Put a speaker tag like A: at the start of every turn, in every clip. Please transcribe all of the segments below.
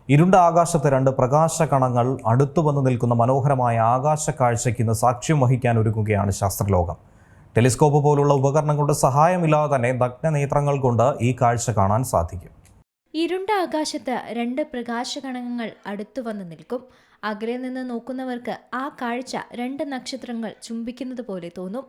A: ഇരുണ്ട ആകാശത്ത് രണ്ട് പ്രകാശകണങ്ങൾ അടുത്തു വന്നു നിൽക്കുന്ന മനോഹരമായ ആകാശ കാഴ്ചയ്ക്ക് ഇന്ന് സാക്ഷ്യം വഹിക്കാൻ ഒരുങ്ങുകയാണ് ശാസ്ത്രലോകം. ടെലിസ്കോപ്പ് പോലുള്ള ഉപകരണങ്ങളുടെ സഹായമില്ലാതെ തന്നെ നഗ്നനേത്രങ്ങൾ കൊണ്ട് ഈ കാഴ്ച കാണാൻ സാധിക്കും.
B: ഇരുണ്ട ആകാശത്ത് രണ്ട് പ്രകാശകണങ്ങൾ അടുത്തു വന്ന് നിൽക്കും. അകലെ നിന്ന് നോക്കുന്നവർക്ക് ആ കാഴ്ച രണ്ട് നക്ഷത്രങ്ങൾ ചുംബിക്കുന്നത് പോലെ തോന്നും.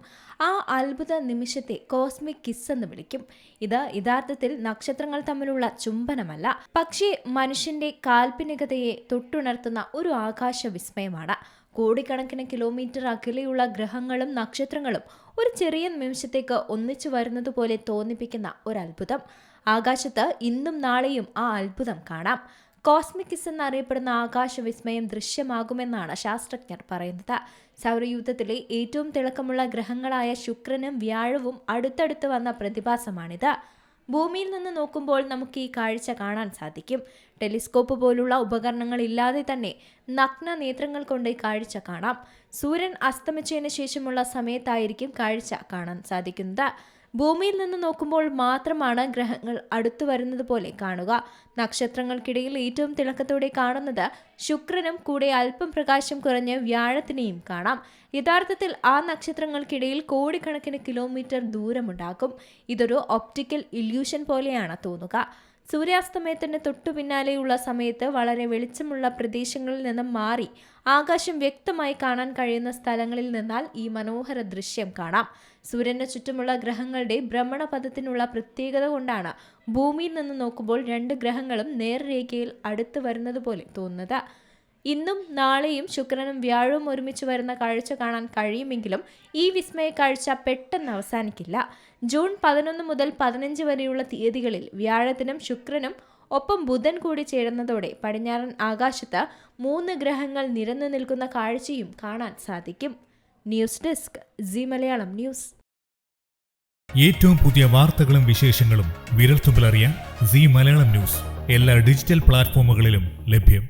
B: ആ അത്ഭുത നിമിഷത്തെ കോസ്മിക് കിസ് എന്ന് വിളിക്കും. ഇത് യഥാർത്ഥത്തിൽ നക്ഷത്രങ്ങൾ തമ്മിലുള്ള ചുംബനമല്ല, പക്ഷേ മനുഷ്യന്റെ കാൽപ്പനികതയെ തൊട്ടുണർത്തുന്ന ഒരു ആകാശ വിസ്മയമാണ്. കോടിക്കണക്കിന് കിലോമീറ്റർ അകലെയുള്ള ഗ്രഹങ്ങളും നക്ഷത്രങ്ങളും ഒരു ചെറിയ നിമിഷത്തേക്ക് ഒന്നിച്ചു വരുന്നതുപോലെ തോന്നിപ്പിക്കുന്ന ഒരു അത്ഭുതം. ആകാശത്ത് ഇന്നും നാളെയും ആ അത്ഭുതം കാണാം. കോസ്മിക് കിസ് എന്നറിയപ്പെടുന്ന ആകാശ വിസ്മയം ദൃശ്യമാകുമെന്നാണ് ശാസ്ത്രജ്ഞർ പറയുന്നത്. സൗരയൂഥത്തിലെ ഏറ്റവും തിളക്കമുള്ള ഗ്രഹങ്ങളായ ശുക്രനും വ്യാഴവും അടുത്തടുത്ത് വന്ന പ്രതിഭാസമാണിത്. ഭൂമിയിൽ നിന്ന് നോക്കുമ്പോൾ നമുക്ക് ഈ കാഴ്ച കാണാൻ സാധിക്കും. ടെലിസ്കോപ്പ് പോലുള്ള ഉപകരണങ്ങൾ ഇല്ലാതെ തന്നെ നഗ്ന നേത്രങ്ങൾ കൊണ്ട് ഈ കാഴ്ച കാണാം. സൂര്യൻ അസ്തമിച്ചതിന് ശേഷമുള്ള സമയത്തായിരിക്കും കാഴ്ച കാണാൻ സാധിക്കുന്നത്. ഭൂമിയിൽ നിന്ന് നോക്കുമ്പോൾ മാത്രമാണ് ഗ്രഹങ്ങൾ അടുത്തു വരുന്നത് പോലെ കാണുക. നക്ഷത്രങ്ങൾക്കിടയിൽ ഏറ്റവും തിളക്കത്തോടെ കാണുന്നത് ശുക്രനും കൂടെ അല്പം പ്രകാശം കുറഞ്ഞ് വ്യാഴത്തിനെയും കാണാം. യഥാർത്ഥത്തിൽ ആ നക്ഷത്രങ്ങൾക്കിടയിൽ കോടിക്കണക്കിന് കിലോമീറ്റർ ദൂരമുണ്ടാകും. ഇതൊരു ഒപ്റ്റിക്കൽ ഇല്യൂഷൻ പോലെയാണ് തോന്നുക. സൂര്യാസ്തമയത്തിന് തൊട്ടു പിന്നാലെയുള്ള സമയത്ത് വളരെ വെളിച്ചമുള്ള പ്രദേശങ്ങളിൽ നിന്നും മാറി ആകാശം വ്യക്തമായി കാണാൻ കഴിയുന്ന സ്ഥലങ്ങളിൽ നിന്നാൽ ഈ മനോഹര ദൃശ്യം കാണാം. സൂര്യന് ചുറ്റുമുള്ള ഗ്രഹങ്ങളുടെ ഭ്രമണപഥത്തിനുള്ള പ്രത്യേകത കൊണ്ടാണ് ഭൂമിയിൽ നിന്ന് നോക്കുമ്പോൾ രണ്ട് ഗ്രഹങ്ങളും നേർരേഖയിൽ അടുത്ത് വരുന്നത് പോലെ തോന്നുന്നത്. ഇന്നും നാളെയും ശുക്രനും വ്യാഴവും ഒരുമിച്ച് വരുന്ന കാഴ്ച കാണാൻ കഴിയുമെങ്കിലും ഈ വിസ്മയ കാഴ്ച പെട്ടെന്ന് അവസാനിക്കില്ല. ജൂൺ 11 മുതൽ 15 വരെയുള്ള തീയതികളിൽ വ്യാഴത്തിനും ശുക്രനും ഒപ്പം ബുധൻ കൂടി ചേരുന്നതോടെ പടിഞ്ഞാറൻ ആകാശത്ത് 3 ഗ്രഹങ്ങൾ നിരന്നു നിൽക്കുന്ന കാഴ്ചയും കാണാൻ സാധിക്കും. News desk Zee Malayalam news.
C: ഏറ്റവും പുതിയ വാർത്തകളും വിശേഷങ്ങളും വിരൽത്തുമ്പിലറിയാൻ സീ മലയാളം ന്യൂസ് എല്ലാ ഡിജിറ്റൽ പ്ലാറ്റ്ഫോമുകളിലും ലഭ്യം.